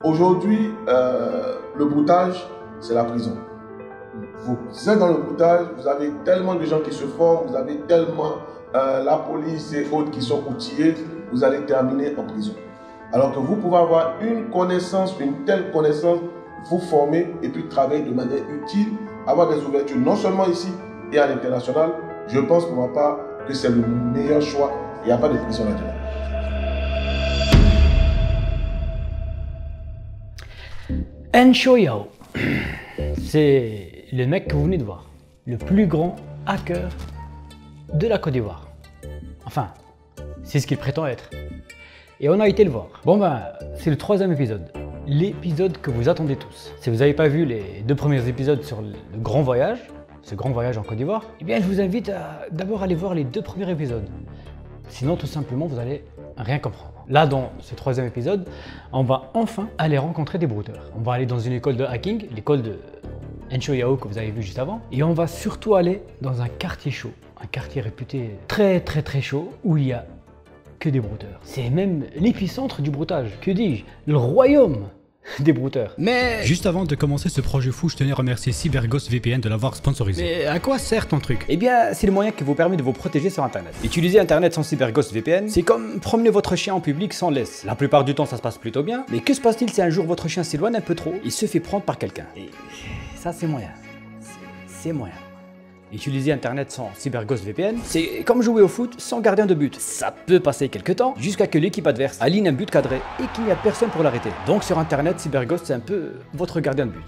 Aujourd'hui, le broutage, c'est la prison. Vous êtes dans le broutage, vous avez tellement de gens qui se forment, vous avez tellement la police et autres qui sont outillés, vous allez terminer en prison. Alors que vous pouvez avoir une connaissance, une telle connaissance, vous former et puis travailler de manière utile, avoir des ouvertures non seulement ici et à l'international. Je pense pour ma part que c'est le meilleur choix. Il n'y a pas de prison là-dedans. Encho Yao, c'est le mec que vous venez de voir, le plus grand hacker de la Côte d'Ivoire. Enfin, c'est ce qu'il prétend être. Et on a été le voir. Bon ben, c'est le 3e épisode. L'épisode que vous attendez tous. Si vous n'avez pas vu les 2 premiers épisodes sur le grand voyage, ce grand voyage en Côte d'Ivoire, eh bien je vous invite à d'abord aller voir les 2 premiers épisodes. Sinon, tout simplement, vous allez rien comprendre. Là, dans ce 3e épisode, on va enfin aller rencontrer des brouteurs. On va aller dans une école de hacking, l'école de Encho Yao que vous avez vu juste avant. Et on va surtout aller dans un quartier chaud, un quartier réputé très chaud, où il y a que des brouteurs. C'est même l'épicentre du broutage, que dis-je, le royaume des brouteurs. Mais juste avant de commencer ce projet fou, je tenais à remercier CyberGhost VPN de l'avoir sponsorisé. Mais à quoi sert ton truc? Eh bien, c'est le moyen qui vous permet de vous protéger sur Internet. Utiliser Internet sans CyberGhost VPN, c'est comme promener votre chien en public sans laisse. La plupart du temps, ça se passe plutôt bien. Mais que se passe-t-il si un jour votre chien s'éloigne un peu trop, il se fait prendre par quelqu'un? Et ça, c'est moyen. C'est moyen. Utiliser Internet sans CyberGhost VPN, c'est comme jouer au foot sans gardien de but. Ça peut passer quelques temps, jusqu'à que l'équipe adverse aligne un but cadré et qu'il n'y a personne pour l'arrêter. Donc sur Internet, CyberGhost, c'est un peu votre gardien de but.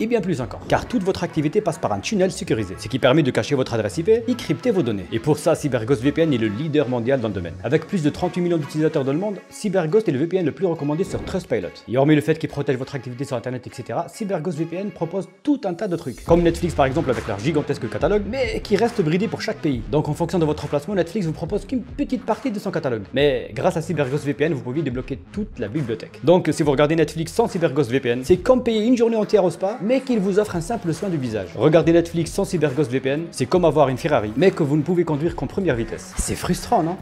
Et bien plus encore, car toute votre activité passe par un tunnel sécurisé, ce qui permet de cacher votre adresse IP et crypter vos données. Et pour ça, CyberGhost VPN est le leader mondial dans le domaine. Avec plus de 38 millions d'utilisateurs dans le monde, CyberGhost est le VPN le plus recommandé sur Trustpilot. Et hormis le fait qu'il protège votre activité sur Internet, etc., CyberGhost VPN propose tout un tas de trucs. Comme Netflix par exemple avec leur gigantesque catalogue, mais qui reste bridé pour chaque pays. Donc en fonction de votre emplacement, Netflix vous propose qu'une petite partie de son catalogue. Mais grâce à CyberGhost VPN, vous pouvez débloquer toute la bibliothèque. Donc si vous regardez Netflix sans CyberGhost VPN, c'est comme payer une journée entière au spa, mais qu'il vous offre un simple soin du visage. Regarder Netflix sans CyberGhost VPN, c'est comme avoir une Ferrari, mais que vous ne pouvez conduire qu'en première vitesse. C'est frustrant, non?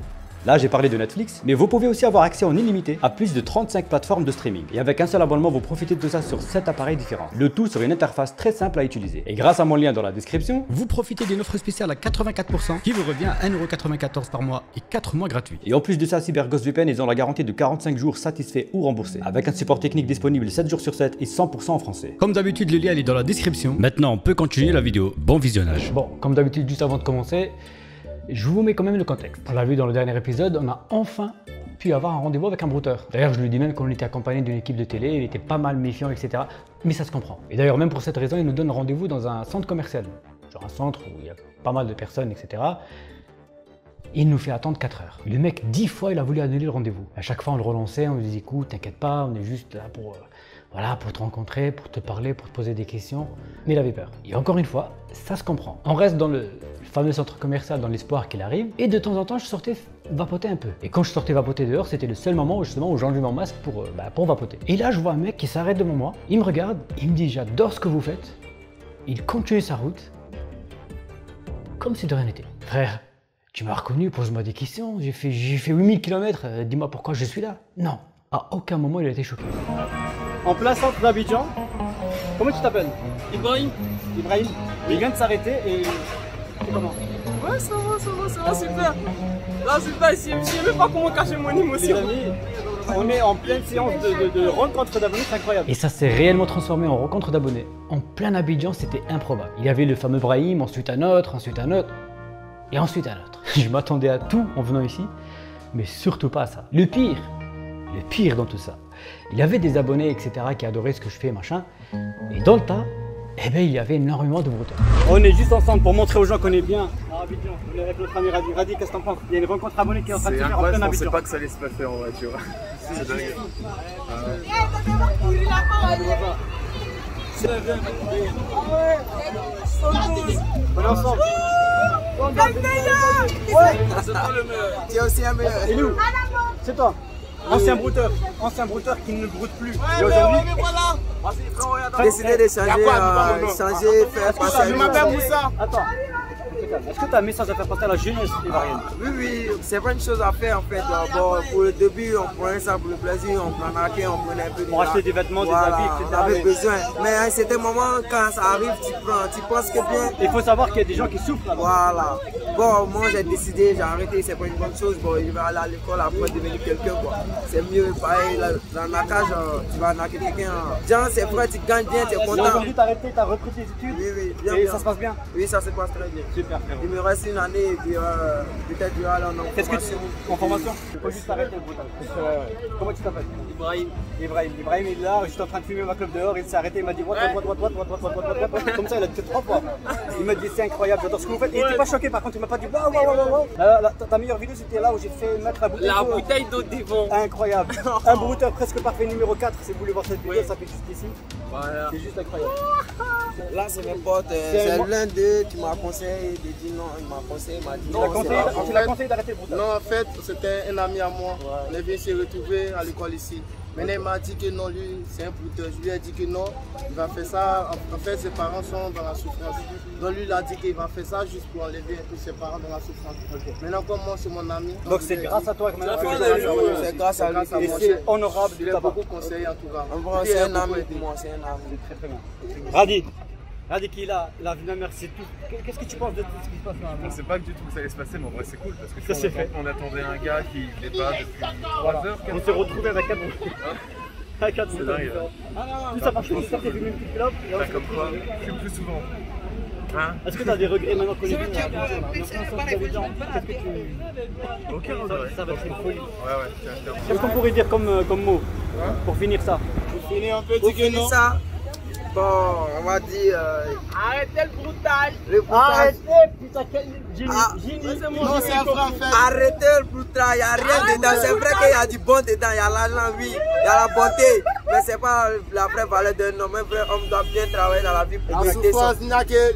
Là, j'ai parlé de Netflix, mais vous pouvez aussi avoir accès en illimité à plus de 35 plateformes de streaming. Et avec un seul abonnement, vous profitez de tout ça sur 7 appareils différents. Le tout sur une interface très simple à utiliser. Et grâce à mon lien dans la description, vous profitez d'une offre spéciale à 84% qui vous revient à 1,94€ par mois et 4 mois gratuits. Et en plus de ça, CyberGhost VPN, ils ont la garantie de 45 jours satisfaits ou remboursés. Avec un support technique disponible 7 jours sur 7 et 100% en français. Comme d'habitude, le lien est dans la description. Maintenant, on peut continuer la vidéo. Bon visionnage. Bon, comme d'habitude, juste avant de commencer, je vous mets quand même le contexte. On l'a vu dans le dernier épisode, on a enfin pu avoir un rendez-vous avec un brouteur. D'ailleurs, je lui dis même qu'on était accompagné d'une équipe de télé, il était pas mal méfiant, etc. Mais ça se comprend. Et d'ailleurs, même pour cette raison, il nous donne rendez-vous dans un centre commercial. Genre un centre où il y a pas mal de personnes, etc. Il nous fait attendre 4 heures. Le mec, 10 fois, il a voulu annuler le rendez-vous. À chaque fois, on le relançait, on lui disait, écoute, t'inquiète pas, on est juste là pour... Voilà, pour te rencontrer, pour te parler, pour te poser des questions. Mais il avait peur. Et encore une fois, ça se comprend. On reste dans le fameux centre commercial dans l'espoir qu'il arrive. Et de temps en temps, je sortais vapoter un peu. Et quand je sortais vapoter dehors, c'était le seul moment où justement où j'enlevais mon masque pour vapoter. Et là, je vois un mec qui s'arrête devant moi. Il me regarde, il me dit, j'adore ce que vous faites. Il continue sa route. Comme si de rien n'était. Frère, tu m'as reconnu, pose-moi des questions. J'ai fait 8000 km, dis-moi pourquoi je suis là. Non, à aucun moment il a été choqué. En plein centre d'Abidjan. Comment tu t'appelles? Ibrahim. Ibrahim. Il vient de s'arrêter et... C'est comment? Ouais, ça va, super. Là, super, je sais même pas comment cacher mon émotion. Les amis, on est en pleine séance de rencontre d'abonnés, c'est incroyable. Et ça s'est réellement transformé en rencontre d'abonnés. En plein Abidjan, c'était improbable. Il y avait le fameux Brahim, ensuite un autre, et ensuite un autre. Je m'attendais à tout en venant ici, mais surtout pas à ça. Le pire dans tout ça, il y avait des abonnés, etc. qui adoraient ce que je fais, machin. Et dans le tas, eh ben, il y avait énormément de brouteurs. On est juste ensemble pour montrer aux gens qu'on est bien à Abidjan. On est avec notre ami Radi. Radi, qu'est-ce que t'en penses? Il y a une rencontre abonnée qui est en train de se faire en plein Abidjan. Je pensais pas que ça allait se faire en voiture. C'est dingue. On est ensemble. Tu es aussi un meilleur. Et nous? C'est toi. Ancien brouteur qui ne broute plus. Et aujourd'hui, Décidé de changer, faire passer. je m'appelle Moussa. Attends. calme. Est-ce que tu as un message à faire passer à la jeunesse ivoirienne? Oui, c'est pas une chose à faire en fait. Bon, pour le début, on prenait ça pour le plaisir, on prenait un peu de pour acheter des vêtements, voilà, des habits, etc. On avait besoin. Mais à un certain moment, quand ça arrive, tu penses que bien. Il faut savoir qu'il y a des gens qui souffrent là-bas. Voilà. Bon, moi j'ai décidé, j'ai arrêté, c'est pas une bonne chose. Bon, je vais aller à l'école après devenir quelqu'un quoi. C'est mieux, pareil, l'arnaquage, tu vas arnaquer quelqu'un. Genre, c'est vrai, tu gagnes bien, tu es content. Aujourd'hui, tu as arrêté, tu as repris tes études. Oui, bien. Et ça se passe bien? Oui, ça se passe très bien. Super. Il me reste une année et puis peut-être je vais aller en formation. En formation? Il faut juste arrêter le brutal. Comment tu t'appelles? Ibrahim. Ibrahim il est là, j'étais en train de fumer ma clope dehors, il s'est arrêté, il m'a dit what. Comme ça, il a dit 3 fois. Il m'a dit c'est incroyable, j'adore ce que vous faites. Il n'était pas choqué par contre, il m'a pas dit waouh. Ta meilleure vidéo c'était là où j'ai fait mettre la bouteille d'eau devant. Incroyable. Un brouteur presque parfait numéro 4, si vous voulez voir cette vidéo, ça fait juste ici. Voilà. C'est juste incroyable. Là c'est mes potes, c'est l'un d'eux qui m'a conseillé de dire non, il m'a conseillé, il m'a dit non. Tu l'as conseillé d'arrêter le brouteur? Non, en fait, c'était un ami à moi. On est venu se retrouver à l'école ici. Maintenant, il m'a dit que non, lui, c'est un brouteur. Je lui ai dit que non, il va faire ça. En fait, ses parents sont dans la souffrance. Donc, lui, il a dit qu'il va faire ça juste pour enlever un peu ses parents dans la souffrance. Okay. Maintenant, comme moi, c'est mon ami. Donc, c'est grâce à toi que maintenant, c'est grâce à lui. Et c'est honorable de t'avoir beaucoup conseillé, en tout cas. C'est un ami pour moi, c'est un ami. C'est très bien. Radi qui est là, la vie de ma mère, c'est tout. Qu'est-ce que tu penses de tout ce qui se passe là? On ne sait pas du tout où ça allait se passer, mais en vrai c'est cool parce que on attendait un gars qui ne venait pas depuis 3 heures. On s'est retrouvé avec 4 C'est dingue. Tout ça parce que tu t'es venu une petite clope. Comme quoi, je suis plus souvent. Hein? Est-ce que tu as des regrets maintenant qu'on est venu? Aucun regret. Ça va être une folie. Ouais. Qu'est-ce qu'on pourrait dire comme mot pour finir ça? Pour finir un peu, pour finir ça. Bon, on va dire. Arrêtez le broutage! Arrêtez, putain, Jimmy! Non, c'est un vrai en fait. Arrêtez le broutage, il n'y a rien dedans. C'est vrai qu'il y a du bon dedans, il y a l'argent, oui, il y a la bonté. Mais ce n'est pas la vraie valeur d'un homme. Un vrai homme doit bien travailler dans la vie pour mériter ça. Il n'y a que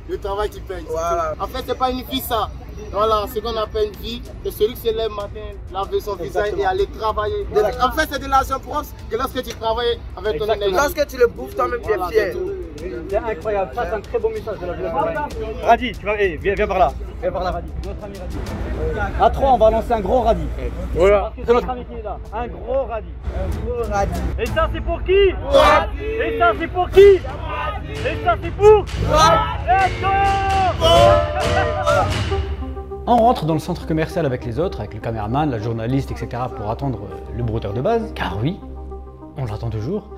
le travail qui paye. Voilà. En fait, ce n'est pas une vie ça. Voilà, ce qu'on appelle une vie, c'est celui qui se lève le matin, laver son visage et aller travailler. En fait, c'est de l'argent propre que lorsque tu travailles avec ton énergie. Lorsque tu le bouffes, toi-même, tu es fier. C'est incroyable, ça c'est un très beau message de la vie. Radi, tu vas, viens par là. Viens par là, Radi. Notre ami Radi. À 3, on va lancer un gros Radi. Voilà. C'est notre ami qui est là. Un gros Radi. Un gros Radi. Et ça, c'est pour qui? Radi. Et ça, c'est pour qui? Radi. Et ça, c'est pour Radi. On rentre dans le centre commercial avec les autres, avec le caméraman, la journaliste, etc. pour attendre le brouteur de base, car oui, on l'attend toujours.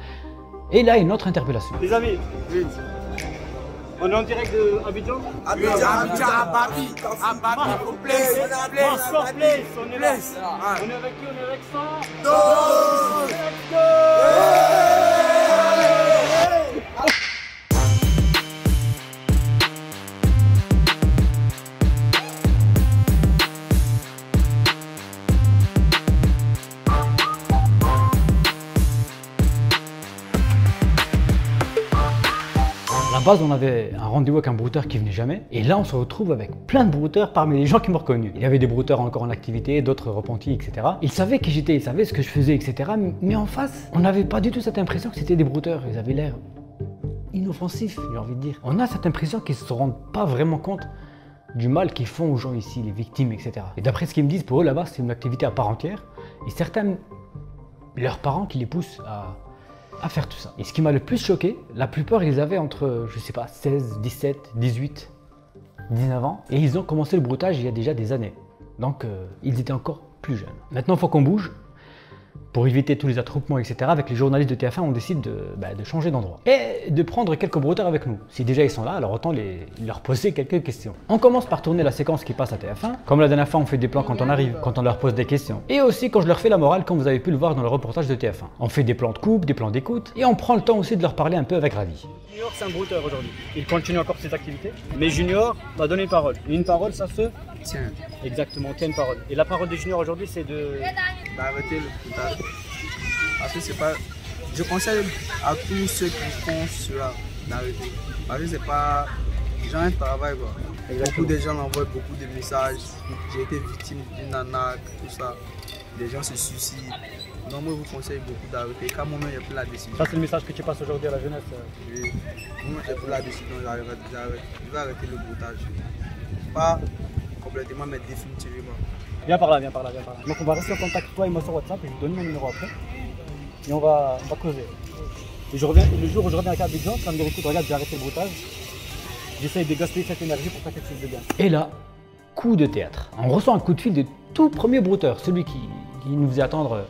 Et là, une autre interpellation. Les amis, on est en direct de Abidjan. Abidjan, Ababi, Place, on est là. On est avec qui? On est avec 100. À la base, on avait un rendez-vous avec un brouteur qui venait jamais. Et là, on se retrouve avec plein de brouteurs parmi les gens qui m'ont reconnu. Il y avait des brouteurs encore en activité, d'autres repentis, etc. Ils savaient qui j'étais, ils savaient ce que je faisais, etc. Mais en face, on n'avait pas du tout cette impression que c'était des brouteurs. Ils avaient l'air inoffensifs, j'ai envie de dire. On a cette impression qu'ils ne se rendent pas vraiment compte du mal qu'ils font aux gens ici, les victimes, etc. Et d'après ce qu'ils me disent, pour eux, là-bas, c'est une activité à part entière. Et certains, leurs parents qui les poussent à faire tout ça. Et ce qui m'a le plus choqué, la plupart ils avaient entre, je sais pas, 16, 17, 18, 19 ans. Et ils ont commencé le broutage il y a déjà des années. Donc ils étaient encore plus jeunes. Maintenant il faut qu'on bouge. Pour éviter tous les attroupements, etc. Avec les journalistes de TF1, on décide de changer d'endroit. Et de prendre quelques brouteurs avec nous. Si déjà ils sont là, alors autant leur poser quelques questions. On commence par tourner la séquence qui passe à TF1. Comme la dernière fois, on fait des plans quand on arrive, quand on leur pose des questions. Et aussi quand je leur fais la morale, comme vous avez pu le voir dans le reportage de TF1. On fait des plans de coupe, des plans d'écoute. Et on prend le temps aussi de leur parler un peu avec Radi. Junior, c'est un brouteur aujourd'hui. Il continue encore ses activités. Mais Junior va donner une parole. Et une parole, ça se tient. Exactement, tient une parole. Et la parole de Junior aujourd'hui, c'est d'arrêter le broutage. Parce que c'est pas. Je conseille à tous ceux qui font cela d'arrêter. Parce que c'est pas. Les gens travaillent quoi. Beaucoup de gens envoient beaucoup de messages. J'ai été victime d'une arnaque, tout ça. Les gens se suicident. Donc moi je vous conseille beaucoup d'arrêter. Quand moi-même j'ai pris la décision. Ça c'est le message que tu passes aujourd'hui à la jeunesse. Oui. Moi j'ai pris la décision, je vais arrêter le broutage. pas complètement, mais définitivement. Viens par là, viens par là, viens par là. Donc on va rester en contact, toi et moi sur WhatsApp, et je vous donne mon numéro après. Et on va causer. Et je reviens, le jour où je reviens avec Abidjan, tu vas me dire écoute, regarde, j'ai arrêté le broutage. J'essaye de gaspiller cette énergie pour faire quelque chose de bien. Et là, coup de théâtre. On reçoit un coup de fil de tout premier brouteur, celui qui nous faisait attendre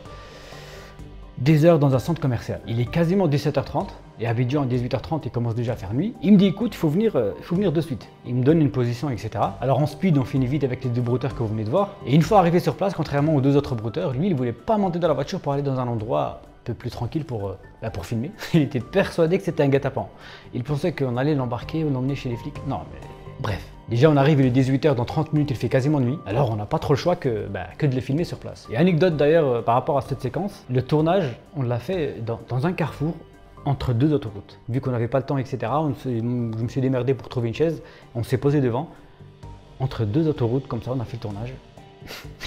des heures dans un centre commercial. Il est quasiment 17h30 et Abidjan à 18h30 il commence déjà à faire nuit. Il me dit écoute, il faut venir de suite. Il me donne une position, etc. Alors en speed, on finit vite avec les deux brouteurs que vous venez de voir. Et une fois arrivé sur place, contrairement aux deux autres brouteurs, lui il voulait pas monter dans la voiture pour aller dans un endroit un peu plus tranquille pour filmer. Il était persuadé que c'était un guet-apens. Il pensait qu'on allait l'embarquer ou l'emmener chez les flics. Non mais bref. Déjà on arrive, il est 18h, dans 30 minutes il fait quasiment nuit. Alors on n'a pas trop le choix que de les filmer sur place. Et anecdote d'ailleurs par rapport à cette séquence, le tournage on l'a fait dans un carrefour entre deux autoroutes. Vu qu'on n'avait pas le temps, etc., je me suis démerdé pour trouver une chaise. On s'est posé devant, entre deux autoroutes, comme ça on a fait le tournage.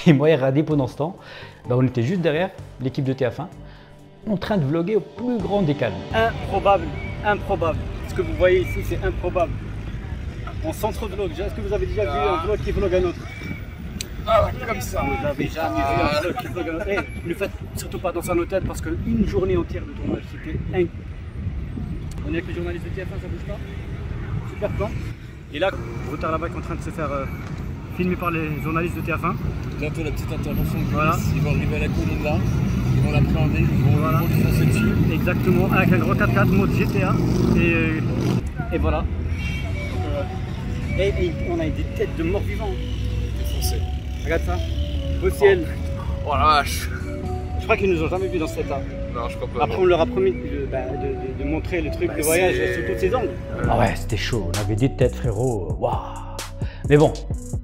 Et moi et Radi pendant ce temps, on était juste derrière l'équipe de TF1, en train de vlogger au plus grand des calmes. Improbable, improbable. Ce que vous voyez ici c'est improbable. On s'entre-vlog. Est-ce que vous avez déjà vu un vlog qui vlog un autre? Ah, comme ça. Vous n'avez jamais vu un vlog qui vlog un autre. Ne le faites surtout pas dans un hôtel parce qu'une journée entière de tournage, c'était incroyable. On est avec le journaliste de TF1, ça bouge pas. Super plan. Et là, Broutard là-bas qui est en train de se faire filmer par les journalistes de TF1. Bientôt la petite intervention de voilà. police. Ils vont arriver à la colline là, ils vont l'appréhender, ils vont lui foncer dessus. Exactement, avec un gros 4x4 mode GTA. Et voilà. Et on a des têtes de morts vivants. Défoncé. Regarde ça. Au ciel. Oh la vache. Je crois qu'ils nous ont jamais vus dans cet état. Non, je crois pas. Après, on leur a promis de montrer les trucs de voyage sous toutes ces angles. Ah ouais, c'était chaud. On avait des têtes, frérot. Waouh. Mais bon,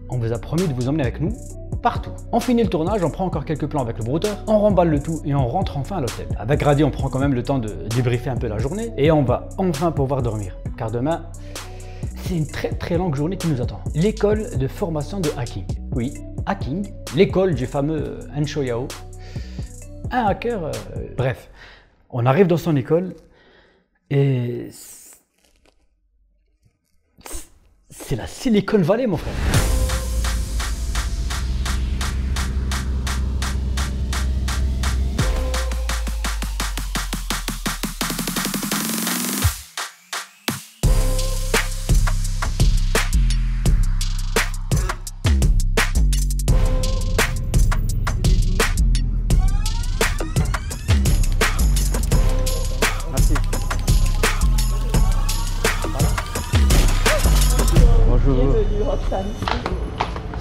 on vous a promis de vous emmener avec nous partout. On finit le tournage, on prend encore quelques plans avec le brouteur, on remballe le tout et on rentre enfin à l'hôtel. Avec Radi, on prend quand même le temps de débriefer un peu la journée et on va enfin pouvoir dormir. Car demain, c'est une très longue journée qui nous attend. L'école de formation de hacking. Oui, hacking, l'école du fameux Hensho Yao. Un hacker, bref. On arrive dans son école et c'est la Silicon Valley, mon frère.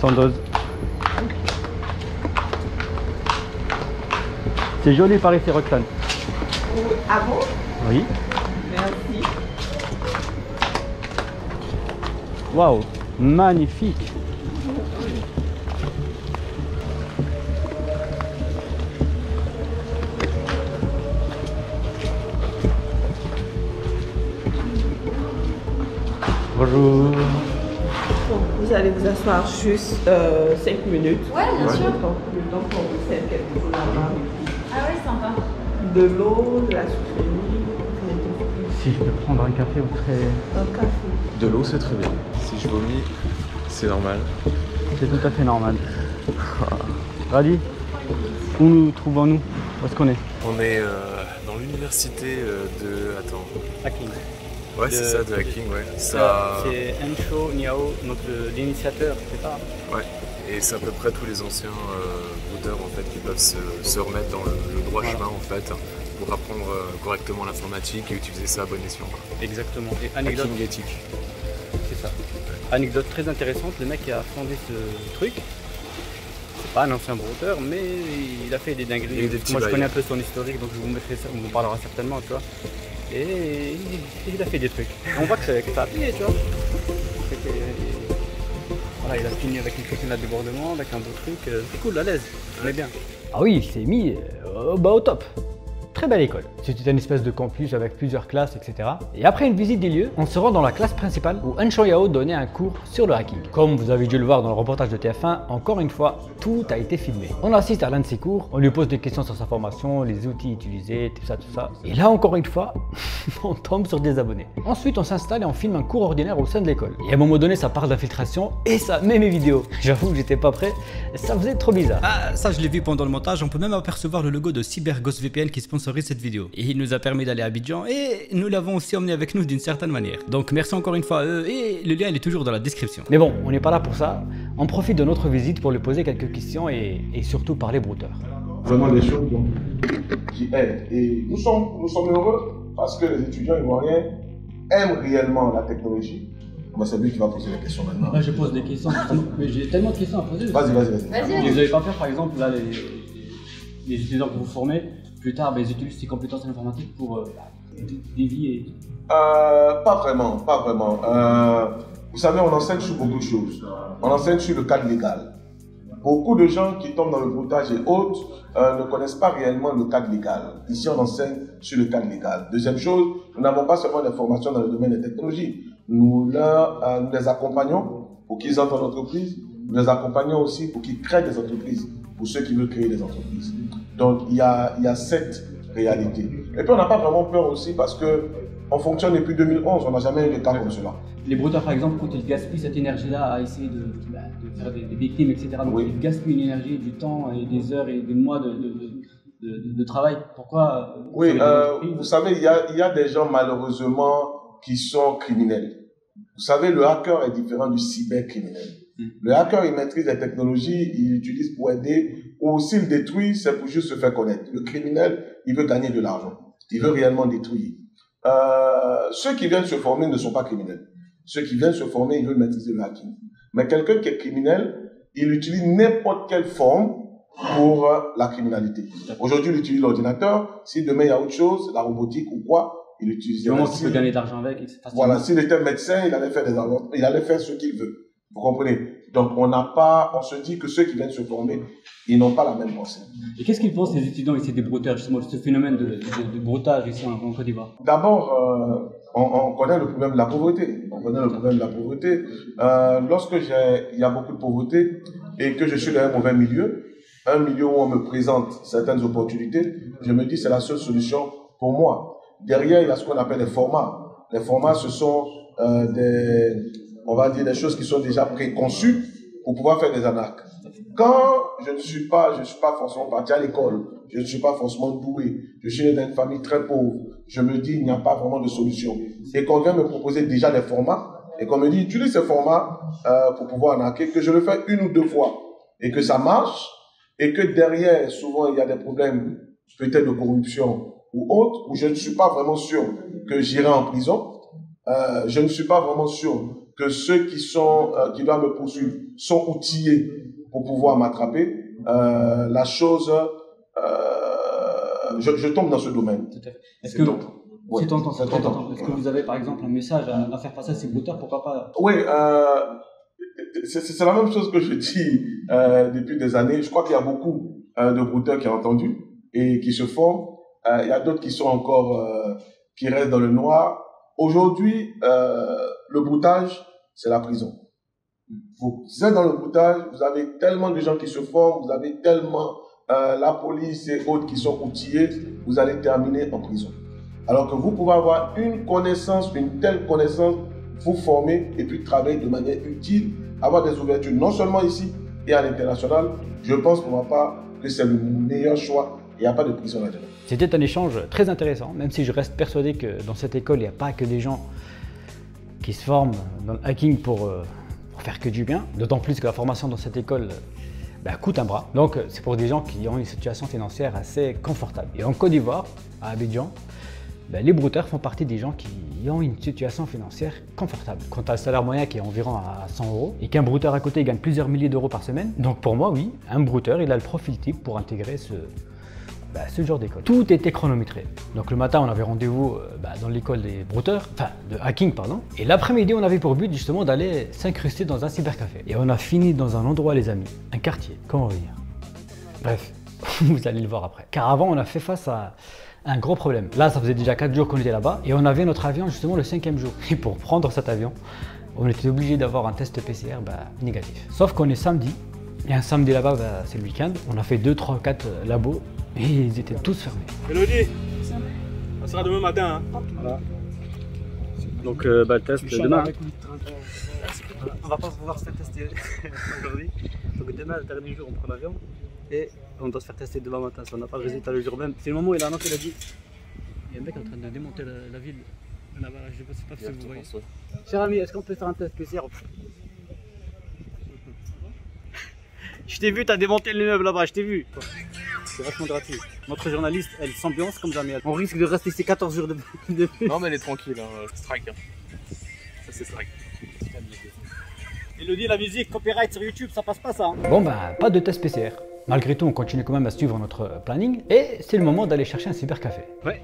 Sans dose. C'est joli par ici, Roxane. Ah bon? Oui. Merci. Waouh, magnifique. Bonjour. Donc, vous allez vous asseoir juste 5 minutes. Ouais, bien sûr. Le temps qu'on vous sert quelque chose là-bas. Ah ouais, sympa. De l'eau, de la soufflerie. Si je peux prendre un café, vous serez... Un café. De l'eau, c'est très bien. Si je vomis, c'est normal. C'est tout à fait normal. Radi, où nous trouvons-nous? Où est-ce qu'on est? On est dans l'université de... Attends. Hacking. Ouais, c'est ça, de hacking, ouais. Ça... C'est Hensho Yao, donc l'initiateur, c'est ça? Ouais, et c'est à peu près tous les anciens brouteurs en fait qui peuvent se remettre dans le droit chemin en fait pour apprendre correctement l'informatique et utiliser ça à bon escient. Exactement. Et anecdote hacking éthique. C'est ça. Anecdote très intéressante, le mec qui a fondé ce truc, c'est pas un ancien brouteur, mais il a fait des dingueries. Moi je connais un peu son historique, donc je vous mettrai ça, on vous parlera certainement, tu vois. Et il a fait des trucs. On voit que ça a payé, tu vois. Voilà, il a fini avec une cuisine à débordement, avec un beau truc. C'est cool, à l'aise, on est bien. Ah oui, il s'est mis au top. Très belle école. C'était une espèce de campus avec plusieurs classes, etc. Et après une visite des lieux, on se rend dans la classe principale où Hensho Yao donnait un cours sur le hacking. Comme vous avez dû le voir dans le reportage de TF1, encore une fois, tout a été filmé. On assiste à l'un de ses cours, on lui pose des questions sur sa formation, les outils utilisés, tout ça. Et là, encore une fois, on tombe sur des abonnés. Ensuite, on s'installe et on filme un cours ordinaire au sein de l'école. Et à un moment donné, ça parle d'infiltration et ça met mes vidéos. J'avoue que j'étais pas prêt, ça faisait trop bizarre. Ah, ça je l'ai vu pendant le montage, on peut même apercevoir le logo de CyberGhost VPN qui sponsorise cette vidéo. Et il nous a permis d'aller à Abidjan et nous l'avons aussi emmené avec nous d'une certaine manière. Donc merci encore une fois à eux et le lien il est toujours dans la description. Mais bon, on n'est pas là pour ça. On profite de notre visite pour lui poser quelques questions et surtout parler brouteur. Vraiment des choses qui aident. Et nous sommes heureux parce que les étudiants ivoiriens aiment réellement la technologie. C'est lui qui va poser les questions maintenant. Là, je pose des questions, mais j'ai tellement de questions à poser. Vas-y. Et vous n'avez pas peur, par exemple, là, les étudiants que vous formez, plus tard, ils utilisent ces compétences informatiques pour dévier Pas vraiment. Vous savez, on enseigne sur beaucoup de choses. On enseigne sur le cadre légal. Beaucoup de gens qui tombent dans le broutage et autres ne connaissent pas réellement le cadre légal. Ici, on enseigne sur le cadre légal. Deuxième chose, nous n'avons pas seulement des formations dans le domaine des technologies. Nous les accompagnons pour qu'ils entrent en entreprise. Nous les accompagnons aussi pour qu'ils créent des entreprises, pour ceux qui veulent créer des entreprises. Donc, il y a cette réalité. Et puis, on n'a pas vraiment peur aussi parce qu'on fonctionne depuis 2011. On n'a jamais eu de cas comme cela. Les brouteurs, par exemple, quand ils gaspillent cette énergie-là à essayer de faire des victimes, etc., donc ils gaspillent une énergie, du temps et des heures et des mois de travail. Pourquoi vous savez, il y a des gens malheureusement qui sont criminels. Vous savez, le hacker est différent du cybercriminel. Le hacker, il maîtrise les technologies, il l'utilise pour aider, ou s'il détruit, c'est pour juste se faire connaître. Le criminel, il veut gagner de l'argent. Il veut réellement détruire. Ceux qui viennent se former ne sont pas criminels. Ceux qui viennent se former, ils veulent maîtriser le hacking. Mais quelqu'un qui est criminel, il utilise n'importe quelle forme pour la criminalité. Aujourd'hui, il utilise l'ordinateur. Si demain, il y a autre chose, la robotique ou quoi, il utilise... Comment tu peux gagner de l'argent avec, etc. Voilà, s'il était médecin, il allait faire ce qu'il veut. Vous comprenez? Donc, on se dit que ceux qui viennent se former, ils n'ont pas la même pensée. Et qu'est-ce qu'ils pensent les étudiants ici des brouteurs, justement, de ce phénomène de broutage ici en Côte d'Ivoire? D'abord, on connaît le problème de la pauvreté. Lorsque il y a beaucoup de pauvreté et que je suis dans un mauvais milieu, un milieu où on me présente certaines opportunités, je me dis c'est la seule solution pour moi. Derrière, il y a ce qu'on appelle les formats. Les formats, ce sont on va dire des choses qui sont déjà préconçues pour pouvoir faire des arnaques. Quand je ne suis pas forcément parti à l'école, je ne suis pas forcément doué, je suis né dans une famille très pauvre, je me dis il n'y a pas vraiment de solution. Et qu'on vient me proposer déjà des formats, et qu'on me dit utilise ces formats pour pouvoir arnaquer, que je le fais une ou deux fois, et que ça marche, et que derrière, souvent il y a des problèmes peut-être de corruption ou autre, où je ne suis pas vraiment sûr que j'irai en prison, je ne suis pas vraiment sûr que ceux qui doivent me poursuivre sont outillés pour pouvoir m'attraper. La chose, je tombe dans ce domaine. Est-ce que vous avez par exemple un message à faire passer à ces brouteurs, pourquoi pas? Oui, c'est la même chose que je dis depuis des années. Je crois qu'il y a beaucoup de brouteurs qui ont entendu et qui se forment. Il y a d'autres qui sont encore, qui restent dans le noir. Aujourd'hui, le broutage, c'est la prison. Vous êtes dans le broutage, vous avez tellement de gens qui se forment, vous avez tellement la police et autres qui sont outillés, vous allez terminer en prison. Alors que vous pouvez avoir une telle connaissance, vous former et puis travailler de manière utile, avoir des ouvertures non seulement ici et à l'international. Je pense pour ma part que c'est le meilleur choix. Il n'y a pas de prison là-dedans. C'était un échange très intéressant, même si je reste persuadé que dans cette école, il n'y a pas que des gens qui se forment dans le hacking pour faire que du bien. D'autant plus que la formation dans cette école coûte un bras. Donc c'est pour des gens qui ont une situation financière assez confortable. Et en Côte d'Ivoire, à Abidjan, les brouteurs font partie des gens qui ont une situation financière confortable. Quant à le salaire moyen qui est environ à 100 € et qu'un brouteur à côté gagne plusieurs milliers d'euros par semaine. Donc pour moi, oui, un brouteur, il a le profil type pour intégrer ce genre d'école. Tout était chronométré. Donc le matin, on avait rendez-vous dans l'école des brouteurs, enfin de hacking, pardon. Et l'après-midi, on avait pour but justement d'aller s'incruster dans un cybercafé. Et on a fini dans un endroit, les amis, un quartier, comment dire. Bref, vous allez le voir après. Car avant, on a fait face à un gros problème. Là, ça faisait déjà 4 jours qu'on était là-bas et on avait notre avion justement le 5e jour. Et pour prendre cet avion, on était obligé d'avoir un test PCR négatif. Sauf qu'on est samedi, et un samedi là-bas, c'est le week-end. On a fait 2, 3, 4 labos et ils étaient tous fermés. Elodie, sera demain matin. Hein. Voilà. Donc, test demain. Voilà. On va pas pouvoir se faire tester aujourd'hui. Donc, demain, le dernier jour, on prend l'avion. Et on doit se faire tester demain matin. Si on n'a pas le résultat le jour même. C'est le moment où il a annoncé, il a dit. Il y a un mec en train de démonter la ville. Là-bas, je ne sais pas si vous voyez. Cher ami, est-ce qu'on peut faire un test PCR? Je t'ai vu, t'as démonté l'immeuble là-bas, je t'ai vu. C'est vachement gratuit. Notre journaliste, elle s'ambiance comme jamais. On risque de rester ici 14 jours de plus. Non, mais elle est tranquille, hein. Strike. Hein. Ça, c'est strike. Elodie, la musique, copyright sur YouTube, ça passe pas ça. Hein. Bon, bah, pas de test PCR. Malgré tout, on continue quand même à suivre notre planning. Et c'est le moment d'aller chercher un cybercafé. Ouais.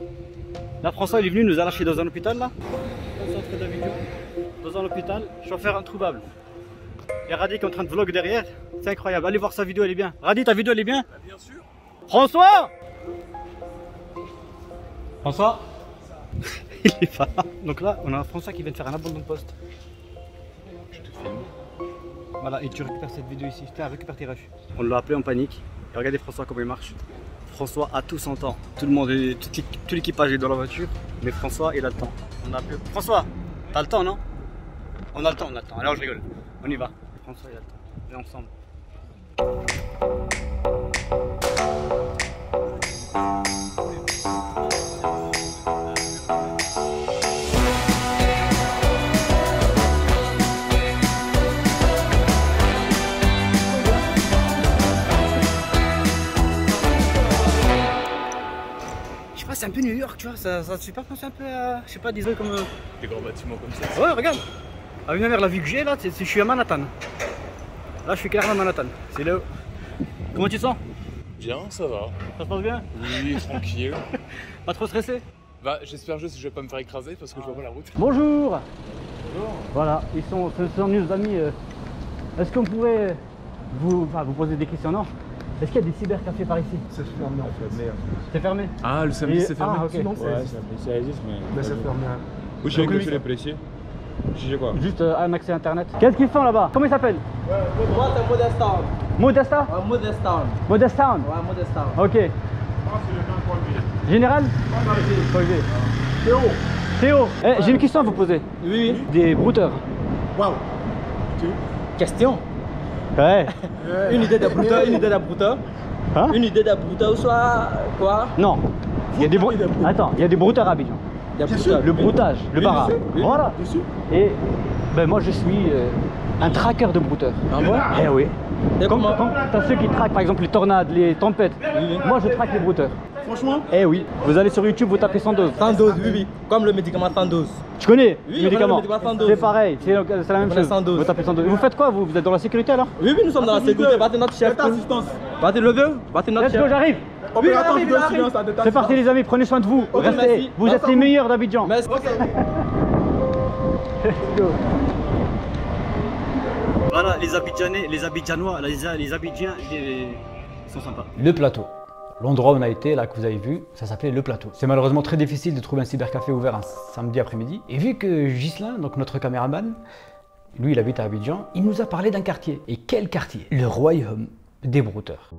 Là, François, il est venu nous arracher dans un hôpital, là. Au centre d'Abidjan. Dans un hôpital, chauffeur introuvable. Il y a Radi qui est en train de vlog derrière. C'est incroyable. Allez voir sa vidéo, elle est bien. Radi, ta vidéo, elle est bien? Bien sûr. François! François? Il est pas là. Donc là, on a François qui vient de faire un abandon de poste. Je te filme. Voilà, et tu récupères cette vidéo ici. Tiens, récupère tes rushs. On l'a appelé en panique. Et regardez François comment il marche. François a tout son temps. Tout le monde, tout l'équipage est dans la voiture. Mais François, il a le temps. On a appelé... François, t'as le temps, non? On a le temps, on a le temps. Alors je rigole. On y va. François, il a le temps. On est ensemble. C'est un peu New York, tu vois, ça te fait pas penser un peu à, je sais pas, des trucs comme... Des grands bâtiments comme ça. Ouais, regarde. À une heure, la vue que j'ai là, je suis à Manhattan. Là, je suis clairement à Manhattan. C'est là. Comment tu te sens? Bien, ça va. Ça se passe bien? Oui, tranquille. Pas trop stressé? Bah, j'espère juste que je vais pas me faire écraser parce que je vois pas la route. Bonjour. Bonjour. Voilà, ce sont nos amis. Est-ce qu'on pourrait vous poser des questions? Non? Est-ce qu'il y a des cybercafés par ici? C'est fermé en fait. C'est fermé? Ah, le samedi c'est fermé? Ah, ok. Ouais, ça existe, mais c'est fermé. Oui, je suis apprécié. J'ai quoi? Juste un accès internet. Qu'est-ce qu'ils font là-bas? Comment il s'appelle? Moi, c'est Modestown. Modesta? Ouais, Modestown. Modestown? Ouais, Modestown. Ok. c'est le même Général? Théo. Théo, j'ai une question à vous poser. Oui. Des brouteurs. Waouh. Question? Ouais. Une idée d'abrouteur, une idée d'abrouteur. Hein? Une idée d'abrouteur ou soit quoi? Non. Il y a des Attends, il y a des brouteurs à Abidjan. Le broutage, le bara. Voilà. Et ben moi je suis un tracker de brouteurs. Ah bon? Eh oui. Comme t'as ceux qui traquent par exemple les tornades, les tempêtes. Moi je traque les brouteurs. Franchement? Eh oui. Vous allez sur YouTube, vous tapez Sandoz. Sandoz, oui. Comme le médicament Sandoz. Tu connais? Oui, le médicament. C'est pareil, c'est la même chose. Sandoz. Vous tapez Sandoz. Vous faites quoi vous? Vous êtes dans la sécurité alors? Oui, nous sommes dans la sécurité. Battez notre chef. Assistance. Battez le vœu. Battez notre chef. Let's go, j'arrive. Oui, arrive. C'est parti les amis, prenez soin de vous. Okay, restez. merci. Vous êtes les meilleurs d'Abidjan. Merci. Let's go. Voilà, les Abidjanais, les Abidjanois, les Abidjans, ils sont sympas. Le plateau. L'endroit où on a été, là que vous avez vu, ça s'appelait le plateau. C'est malheureusement très difficile de trouver un cybercafé ouvert un samedi après-midi. Et vu que Ghislain, donc notre caméraman, lui il habite à Abidjan, il nous a parlé d'un quartier. Et quel quartier? Le royaume des brouteurs.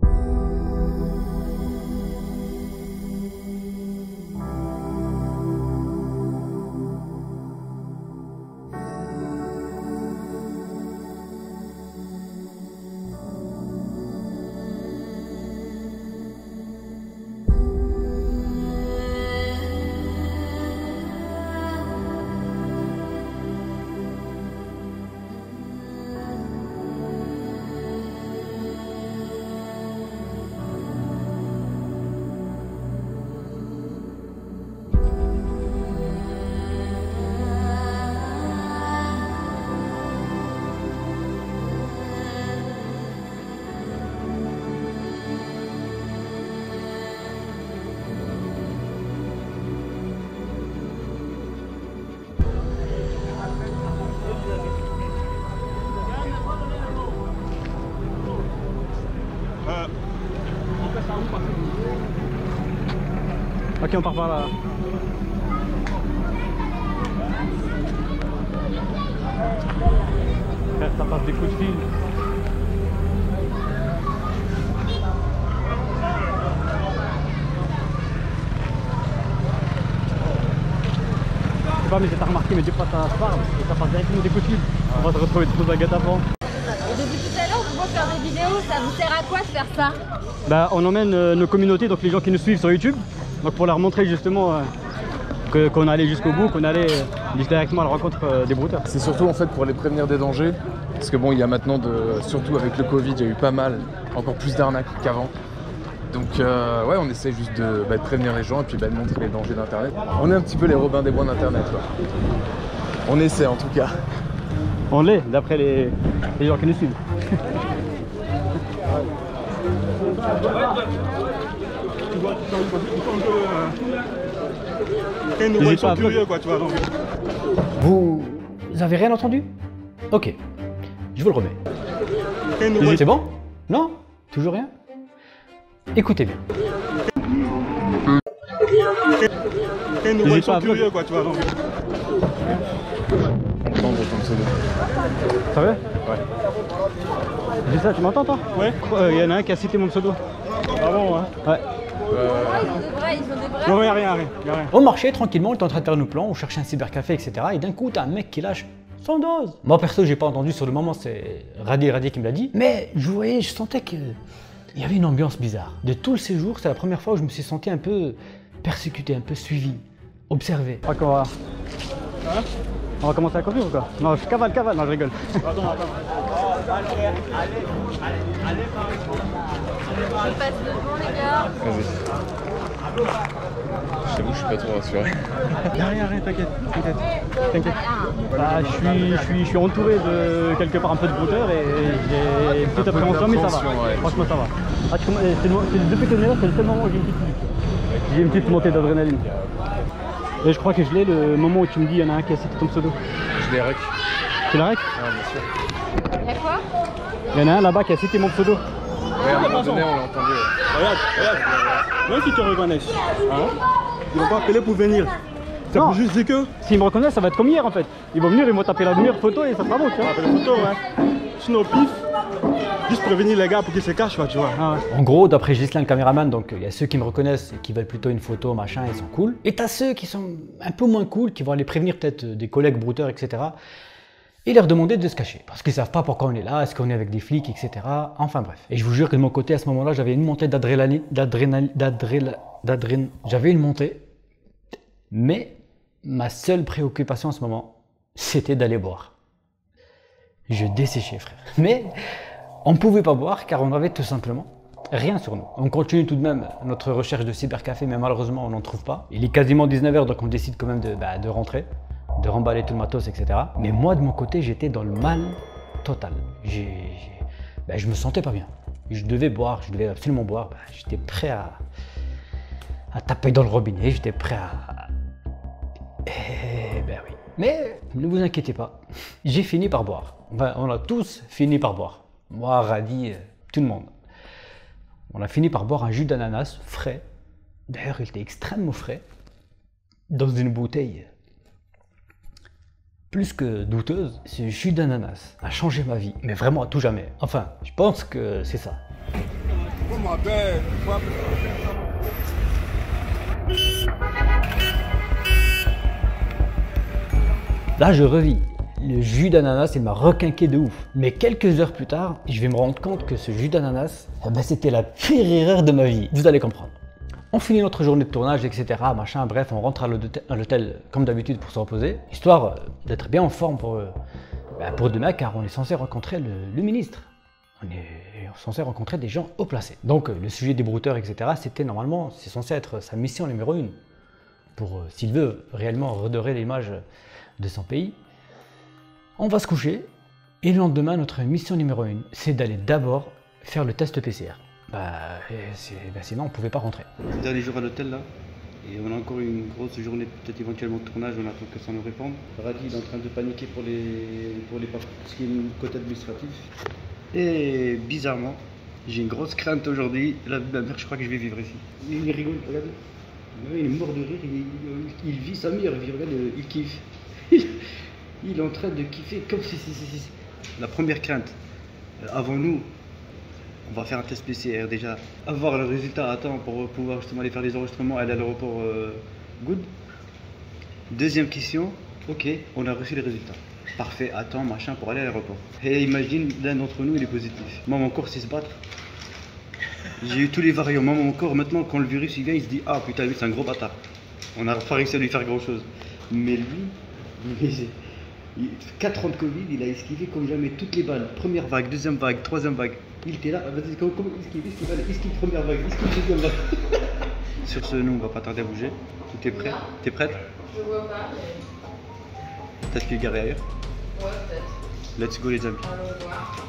Ok, on part par là. Frère, ça passe des coups de fil. pas, mais t'as remarqué, mais des fois ça se parle et ça passe directement des coups de fil. On va se retrouver trop dans la guet-apens. Et depuis tout à l'heure, on vous voit faire des vidéos, ça vous sert à quoi de faire ça? Bah, on emmène nos communautés, donc les gens qui nous suivent sur YouTube, donc pour leur montrer justement qu'on allait jusqu'au bout, qu'on allait directement à la rencontre des brouteurs. C'est surtout en fait pour les prévenir des dangers, parce que bon, il y a maintenant, surtout avec le Covid, il y a eu pas mal, encore plus d'arnaques qu'avant. Donc ouais, on essaie juste de prévenir les gens et puis de montrer les dangers d'Internet. On est un petit peu les Robins des Bois d'Internet, quoi. On essaie en tout cas. On l'est, d'après les gens qui nous suivent. Ils sont curieux, quoi, tu vois. Vous avez rien entendu? Ok, je vous le remets. C'est bon? Non? Toujours rien? Écoutez bien. Ils sont curieux, quoi, tu vois. Ça va? Ouais. Dis ça, tu m'entends toi? Ouais. Il y en a un qui a cité mon pseudo. Ah bon, hein? Ouais. Ils ont des vrais, ils ont des vrais. Non, y'a rien. On marchait tranquillement, on était en train de faire nos plans, on cherchait un cybercafé, etc. Et d'un coup, t'as un mec qui lâche 100 doses. Moi perso, j'ai pas entendu sur le moment, c'est Radier qui me l'a dit. Mais je sentais que il y avait une ambiance bizarre. De tout le séjour, c'est la première fois où je me suis senti un peu persécuté, un peu suivi, observé. Je crois qu'on va... Hein? On va commencer à conduire ou quoi? Non, je cavale, non, je rigole. Attends. Allez. Je passe devant, les gars. Vas-y. Je t'avoue, je suis pas trop rassuré. Rien, t'inquiète. Bah, je suis entouré de quelque part un peu de brouteurs et j'ai une petite appréhension, mais ça va. Ouais. Franchement, ça va. Ah, depuis que je c'est le seul moment où j'ai une petite montée d'adrénaline. Et je crois que je l'ai le moment où tu me dis il y en a un qui a cité ton pseudo. Je l'ai rec. Tu l'as rec? Ah, bien sûr. Il y a quoi? Il y en a un là-bas qui a cité mon pseudo. Ouais, à un moment donné, on l'a entendu. Regarde. Même si tu reconnaissent, hein, ils vont pas appeler pour venir. Ça peut juste dire que... S'ils me reconnaissent, ça va être comme hier en fait. Ils vont venir, ils vont taper la meilleure photo et ça sera bon, tu vois. Taper la photo, ouais. Sinon, pif, juste prévenir les gars pour qu'ils se cachent, tu vois. Ah ouais. En gros, d'après Ghislain, le caméraman, donc il y a ceux qui me reconnaissent et qui veulent plutôt une photo, machin, ils sont cool. Et t'as ceux qui sont un peu moins cool, qui vont aller prévenir peut-être des collègues brouteurs, etc. Et leur demander de se cacher. Parce qu'ils savent pas pourquoi on est là, est-ce qu'on est avec des flics, etc. Enfin bref. Et je vous jure que de mon côté, à ce moment-là, j'avais une montée j'avais une montée. Mais ma seule préoccupation en ce moment, c'était d'aller boire. Je desséchais, frère. Mais on ne pouvait pas boire car on avait tout simplement rien sur nous. On continue tout de même notre recherche de cybercafé, mais malheureusement, on n'en trouve pas. Il est quasiment 19 h, donc on décide quand même de rentrer, de remballer tout le matos, etc. Mais moi, de mon côté, j'étais dans le mal total. Je me sentais pas bien. Je devais boire, je devais absolument boire. J'étais prêt à taper dans le robinet, j'étais prêt à... Ben oui. Mais ne vous inquiétez pas, j'ai fini par boire. Enfin, on a tous fini par boire. Moi, Radi, tout le monde. On a fini par boire un jus d'ananas frais. D'ailleurs, il était extrêmement frais. Dans une bouteille plus que douteuse. Ce jus d'ananas a changé ma vie, mais vraiment à tout jamais. Enfin, je pense que c'est ça. Là, je revis. Le jus d'ananas, il m'a requinqué de ouf. Mais quelques heures plus tard, je vais me rendre compte que ce jus d'ananas, c'était la pire erreur de ma vie. Vous allez comprendre. On finit notre journée de tournage, etc. Machin, bref, on rentre à l'hôtel comme d'habitude pour se reposer, histoire d'être bien en forme pour demain, car on est censé rencontrer le ministre. On est censé rencontrer des gens haut placés. Donc le sujet des brouteurs, etc. C'était normalement, c'est censé être sa mission numéro 1. Pour, s'il veut réellement redorer l'image de son pays. On va se coucher et le lendemain, notre mission numéro 1, c'est d'aller d'abord faire le test PCR. Sinon on ne pouvait pas rentrer. C'est le dernier jour à l'hôtel là, et on a encore une grosse journée, peut-être éventuellement de tournage, on attend que ça nous réponde. Radi il est en train de paniquer pour ce qui est le côté administratif. Et bizarrement, j'ai une grosse crainte aujourd'hui, la mère je crois que je vais vivre ici. Il rigole, regardez. Il est mort de rire, il vit sa meilleure vie, regarde, il kiffe. Il est en train de kiffer comme si... La première crainte, avant nous, on va faire un test PCR déjà, avoir le résultat à temps pour pouvoir justement aller faire les enregistrements, aller à l'aéroport good. Deuxième question, ok, on a reçu les résultats. Parfait, attends, machin, pour aller à l'aéroport. Et imagine, l'un d'entre nous, il est positif. Moi, mon corps sait se battre. J'ai eu tous les variants. Moi, mon corps, maintenant, quand le virus il vient, il se dit, ah putain, lui, c'est un gros bâtard. On n'a pas réussi à lui faire grand chose. Mais lui, 4 ans de Covid, il a esquivé comme jamais toutes les balles. Première vague, deuxième vague, troisième vague. Il était là, vas-y, comment esquive première vague, esquive deuxième vague. Sur ce, nous, on va pas tarder à bouger. Tu es prêt? T'es prête? Je vois pas. Peut-être qu'il est garé ailleurs? Ouais, peut-être. Let's go, les amis. Allons voir.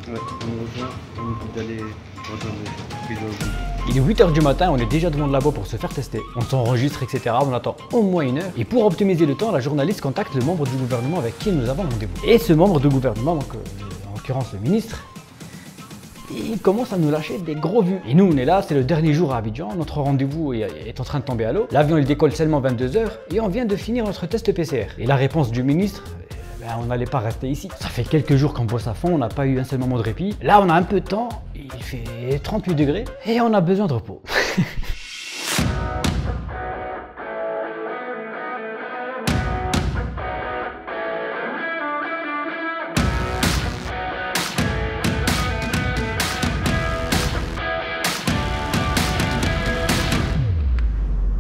Ouais, on nous rejoint, on nous dit d'aller rejoindre. Il est 8 h du matin, on est déjà devant le labo pour se faire tester. On s'enregistre, etc. On attend au moins 1 heure. Et pour optimiser le temps, la journaliste contacte le membre du gouvernement avec qui nous avons rendez-vous. Et ce membre du gouvernement, donc en l'occurrence le ministre, il commence à nous lâcher des gros vues. Et nous, on est là, c'est le dernier jour à Abidjan, notre rendez-vous est en train de tomber à l'eau. L'avion, il décolle seulement 22 h et on vient de finir notre test PCR. Et la réponse du ministre, on n'allait pas rester ici. Ça fait quelques jours qu'on bosse à fond, on n'a pas eu un seul moment de répit. Là, on a un peu de temps, il fait 38 degrés et on a besoin de repos.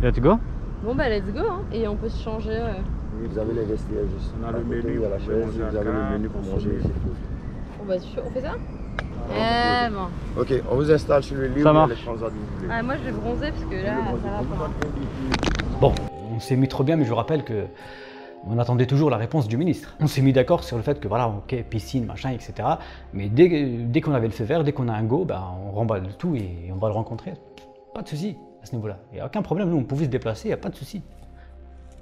Let's go. Bon bah let's go hein. Et on peut se changer. Oui, vous avez les vestiaires juste. On a le menu, il y a la chaise, vous avez le menu pour manger. On va on fait ça? Bon. Ok, on vous installe sur le lit. Ça marche. Ah, moi je vais bronzer parce que là ça va pas. Bon, on s'est mis trop bien, mais je vous rappelle que on attendait toujours la réponse du ministre. On s'est mis d'accord sur le fait que voilà, ok, piscine, machin, etc. Mais dès qu'on avait le feu vert, dès qu'on a un go, on remballe tout et on va le rencontrer. Pas de souci à ce niveau-là. Il n'y a aucun problème, nous on pouvait se déplacer, il n'y a pas de souci.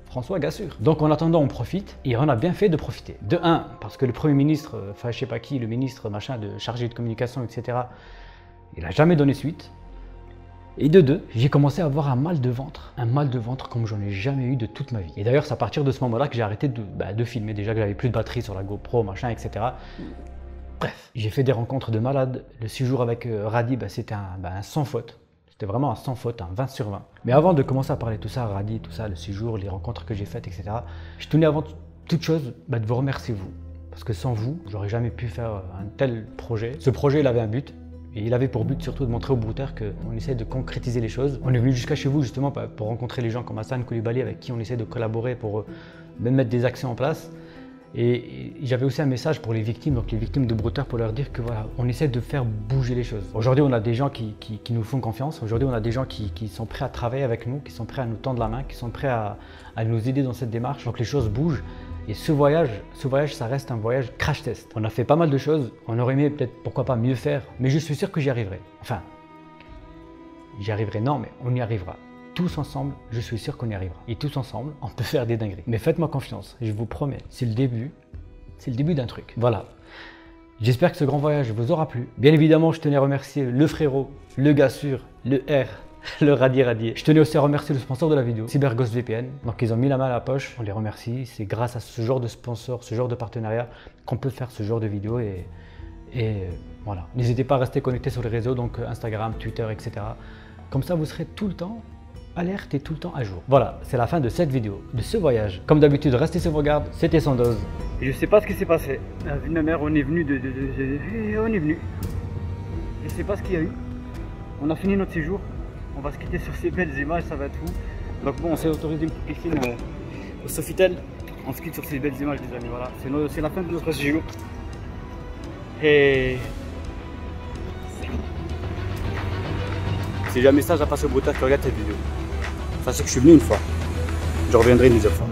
François Gassure. Donc en attendant, on profite et on a bien fait de profiter. De 1, parce que le Premier ministre, enfin je sais pas qui, le ministre machin de chargé de communication, etc., il n'a jamais donné suite. Et de 2, j'ai commencé à avoir un mal de ventre comme j'en ai jamais eu de toute ma vie. Et d'ailleurs, c'est à partir de ce moment-là que j'ai arrêté de filmer, déjà que j'avais plus de batterie sur la GoPro, machin, etc. Bref, j'ai fait des rencontres de malades. Le séjour avec Radi, c'était un sans faute. C'était vraiment un sans faute, un 20 sur 20. Mais avant de commencer à parler de tout ça, Radi, tout ça, le séjour, les rencontres que j'ai faites, etc., je tenais avant toute chose de vous remercier vous. Parce que sans vous, j'aurais jamais pu faire un tel projet. Ce projet, il avait un but. Et il avait pour but surtout de montrer aux brouteurs qu'on essaie de concrétiser les choses. On est venu jusqu'à chez vous justement pour rencontrer les gens comme Hassan Koulibaly avec qui on essaie de collaborer pour même mettre des actions en place. Et j'avais aussi un message pour les victimes, donc les victimes de brouteurs, pour leur dire que voilà, on essaie de faire bouger les choses. Aujourd'hui, on a des gens qui nous font confiance. Aujourd'hui, on a des gens qui sont prêts à travailler avec nous, qui sont prêts à nous tendre la main, qui sont prêts à nous aider dans cette démarche. Donc les choses bougent. Et ce voyage, ça reste un voyage crash test. On a fait pas mal de choses. On aurait aimé peut-être, pourquoi pas, mieux faire. Mais je suis sûr que j'y arriverai. Enfin, j'y arriverai, non, mais on y arrivera. Tous ensemble, je suis sûr qu'on y arrivera. Et tous ensemble, on peut faire des dingueries. Mais faites-moi confiance, je vous promets, c'est le début d'un truc. Voilà. J'espère que ce grand voyage vous aura plu. Bien évidemment, je tenais à remercier le frérot, le Gassure, le R, le Radi. Je tenais aussi à remercier le sponsor de la vidéo, CyberGhost VPN. Donc ils ont mis la main à la poche, on les remercie. C'est grâce à ce genre de sponsor, ce genre de partenariat qu'on peut faire ce genre de vidéo et voilà. N'hésitez pas à rester connectés sur les réseaux, donc Instagram, Twitter, etc. Comme ça, vous serez tout le temps alerte et tout le temps à jour. Voilà, c'est la fin de cette vidéo, de ce voyage. Comme d'habitude, restez sur vos gardes, c'était Sandoz. Et je sais pas ce qui s'est passé. La vie de ma mère, on est venu on est venu. Je sais pas ce qu'il y a eu. On a fini notre séjour. On va se quitter sur ces belles images, ça va être fou. Donc bon, on s'est autorisé une petite piscine au Sofitel. On se quitte sur ces belles images, les amis. Voilà, c'est la fin de notre séjour. Et si jamais ça, j'ai passé au broutard qui regarde cette vidéo. Sachez que je suis venu une fois. Je reviendrai une deuxième fois.